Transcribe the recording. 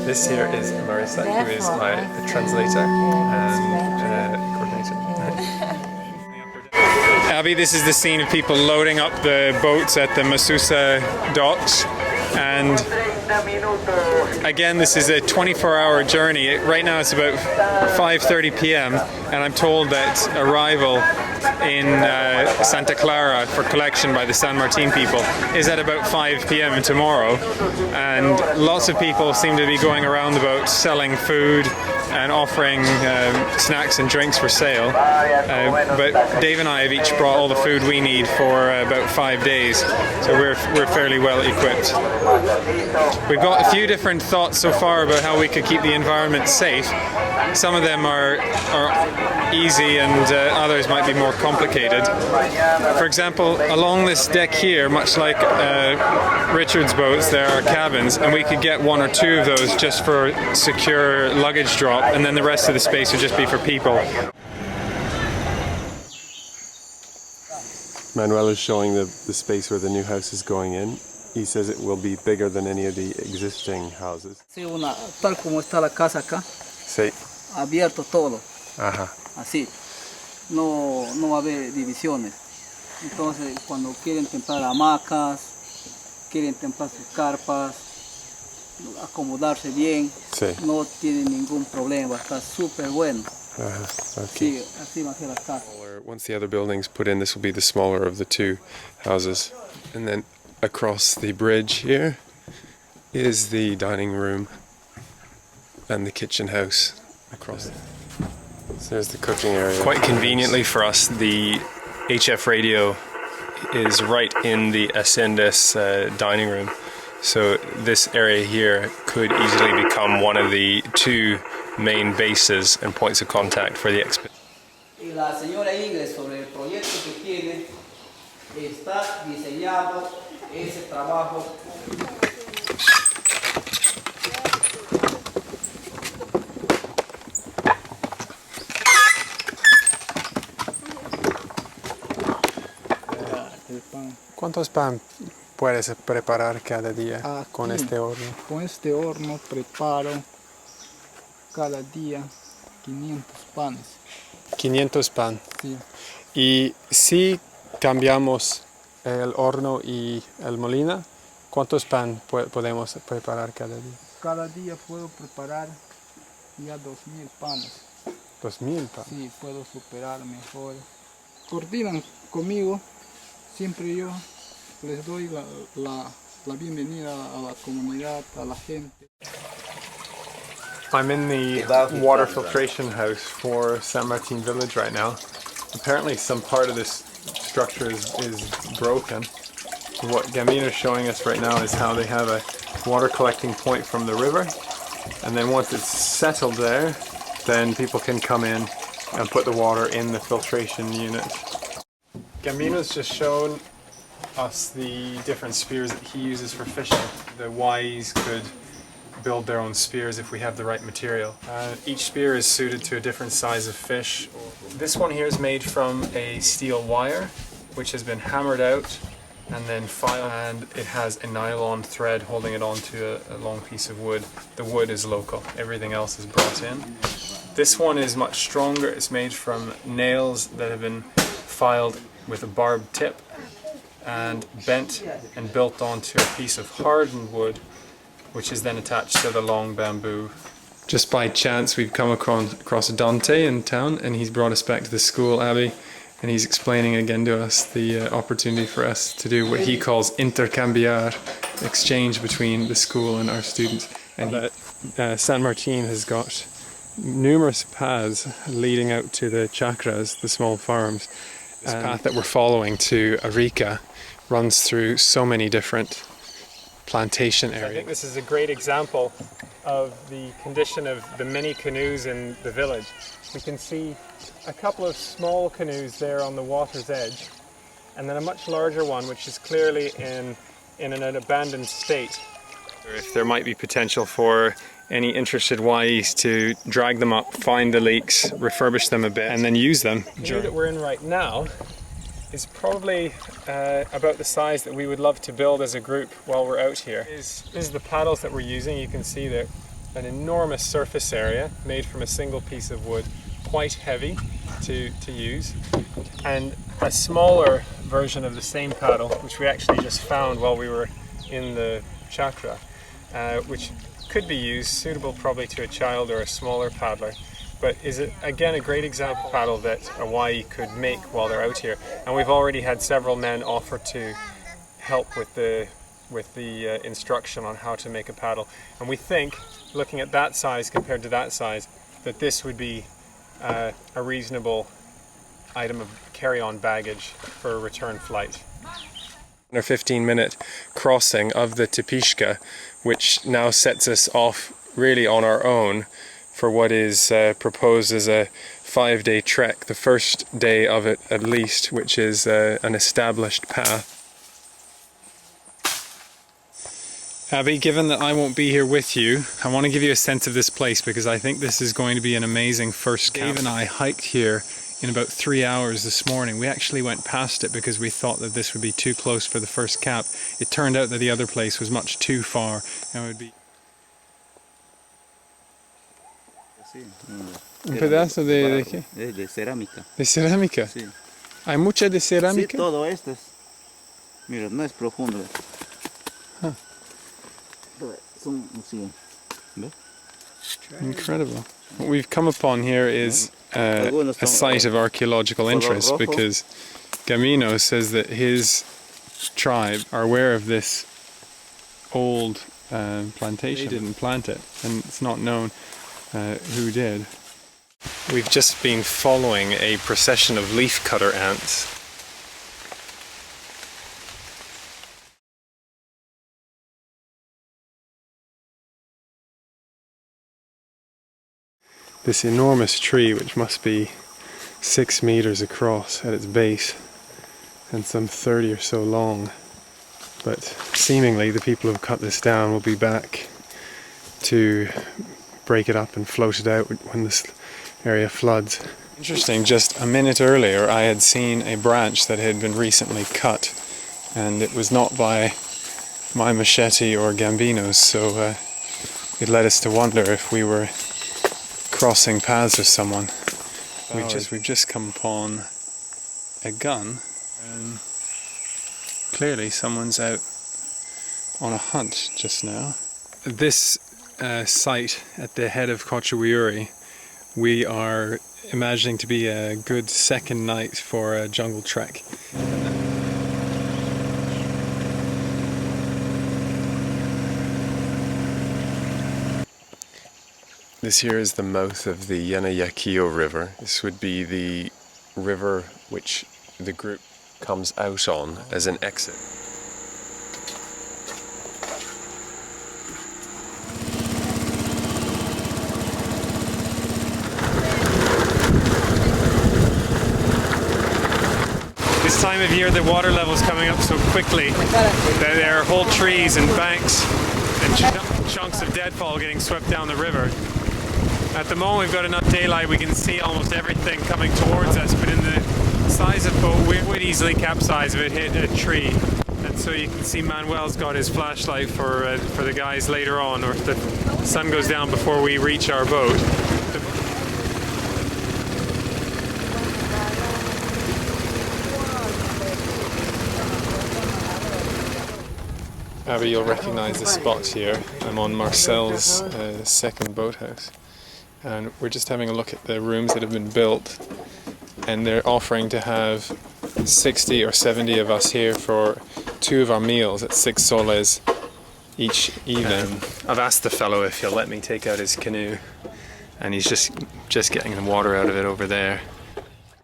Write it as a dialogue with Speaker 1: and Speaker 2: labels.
Speaker 1: This here is Marissa, who is my translator and coordinator. Abby, this is the scene of people loading up the boats at the Masusa docks, and again, this is a 24-hour journey. Right now it's about 5:30 p.m. and I'm told that arrival in Santa Clara for collection by the San Martin people is at about 5 p.m. tomorrow, and lots of people seem to be going around the boat selling food and offering snacks and drinks for sale, but Dave and I have each brought all the food we need for about 5 days, so we're fairly well equipped. We've got a few different thoughts so far about how we could keep the environment safe. Some of them are easy and others might be more complicated. For example, along this deck here, much like Richard's boats, there are cabins, and we could get one or two of those just for secure luggage drop, and then the rest of the space would just be for people.
Speaker 2: Manuel is showing the space where the new house is going in. He says it will be bigger than any of the existing houses.
Speaker 3: Sí, tal como está la casa acá.
Speaker 2: Sí.
Speaker 3: Abierto todo.
Speaker 2: Ajá.
Speaker 3: Así. No va a haber divisiones. Entonces, cuando quieren templar hamacas, quieren templar sus carpas, acomodarse bien,
Speaker 2: sí,
Speaker 3: no tienen ningún problema, está súper bueno.
Speaker 2: Okay.
Speaker 3: Sí, así va a ser la casa.
Speaker 2: Once the other building's put in, this will be the smaller of the two houses. And then across the bridge here is the dining room and the kitchen house across. So there's the cooking area.
Speaker 1: Quite conveniently for us, the HF radio is right in the Ascendus dining room. So this area here could easily become one of the two main bases and points of contact for the expedition.
Speaker 3: Y la señora Ingrid sobre el proyecto que tiene, está diseñado ese trabajo.
Speaker 2: ¿Cuántos pan puedes preparar cada día con este horno?
Speaker 4: Con este horno preparo cada día 500 panes.
Speaker 2: 500 pan.
Speaker 4: Sí.
Speaker 2: Y si cambiamos el horno y el molino, ¿cuántos pan podemos preparar cada día?
Speaker 4: Cada día puedo preparar ya 2000 panes.
Speaker 2: 2000 pan.
Speaker 4: Sí, puedo superar mejor. Coordinan conmigo, siempre yo les doy la bienvenida a la comunidad, a la gente.
Speaker 2: I'm in the water filtration house for San Martin village right now. Apparently some part of this structure is broken. What Gamino is showing us right now is how they have a water collecting point from the river, and then once it's settled there, then people can come in and put the water in the filtration unit. Gamino's just shown us the different spears that he uses for fishing. The Ys could build their own spears if we have the right material. Each spear is suited to a different size of fish. This one here is made from a steel wire which has been hammered out and then filed, and it has a nylon thread holding it onto a long piece of wood. The wood is local, everything else is brought in. This one is much stronger. It's made from nails that have been filed with a barbed tip and bent and built onto a piece of hardened wood, which is then attached to the long bamboo. Just by chance we've come across Dante in town, and he's brought us back to the school, Abby, and he's explaining again to us the opportunity for us to do what he calls intercambiar, exchange between the school and our students. And that San Martin has got numerous paths leading out to the chacras, the small farms. This path that we're following to Arica runs through so many different plantation areas. I think this is a great example of the condition of the many canoes in the village. We can see a couple of small canoes there on the water's edge, and then a much larger one which is clearly in an abandoned state. If there might be potential for any interested Wais to drag them up, find the leaks, refurbish them a bit, and then use them. The canoe that we're in right now is probably about the size that we would love to build as a group while we're out here. This is the paddles that we're using. You can see that an enormous surface area made from a single piece of wood, quite heavy to use, and a smaller version of the same paddle, which we actually just found while we were in the chakra, which could be used, suitable probably to a child or a smaller paddler, but is again a great example paddle that a Wai could make while they're out here. And we've already had several men offer to help with the instruction on how to make a paddle, and we think, looking at that size compared to that size, that this would be a reasonable item of carry-on baggage for a return flight. A 15-minute crossing of the Tipishca, which now sets us off really on our own for what is proposed as a 5-day trek, the first day of it at least, which is an established path. Abby, given that I won't be here with you, I want to give you a sense of this place because I think this is going to be an amazing first camp. Dave and I hiked here in about 3 hours this morning. We actually went past it because we thought that this would be too close for the first camp. It turned out that the other place was much too far and it would be... Un pedazo de qué?
Speaker 5: De cerámica.
Speaker 2: ¿De cerámica?
Speaker 5: Sí.
Speaker 2: ¿Hay mucha de cerámica?
Speaker 5: Sí, todo esto es. Mira, no es profundo.
Speaker 2: Huh.
Speaker 5: Son así. ¿Ves?
Speaker 2: Incredible. What we've come upon here is a site of archaeological interest because Gamino says that his tribe are aware of this old plantation. They didn't plant it, and it's not known who did. We've just been following a procession of leafcutter ants. This enormous tree, which must be 6 meters across at its base and some 30 or so long, but seemingly the people who cut this down will be back to break it up and float it out when this area floods. Interesting, just a minute earlier I had seen a branch that had been recently cut, and it was not by my machete or Gambino's, so it led us to wonder if we were crossing paths with someone. We've just come upon a gun, and clearly someone's out on a hunt just now. This site at the head of Cocama-Cocamilla we are imagining to be a good second night for a jungle trek. This here is the mouth of the Yanayakio River. This would be the river which the group comes out on as an exit. This time of year the water level's coming up so quickly that there are whole trees and banks and chunks of deadfall getting swept down the river. At the moment we've got enough daylight we can see almost everything coming towards us, but in the size of boat we would easily capsize if it hit a tree. And so you can see Manuel's got his flashlight for the guys later on, or if the sun goes down before we reach our boat. Abby, you'll recognize the spot here. I'm on Marcel's second boathouse, and we're just having a look at the rooms that have been built, and they're offering to have 60 or 70 of us here for 2 of our meals at 6 soles each evening. I've asked the fellow if he'll let me take out his canoe, and he's just getting the water out of it over there.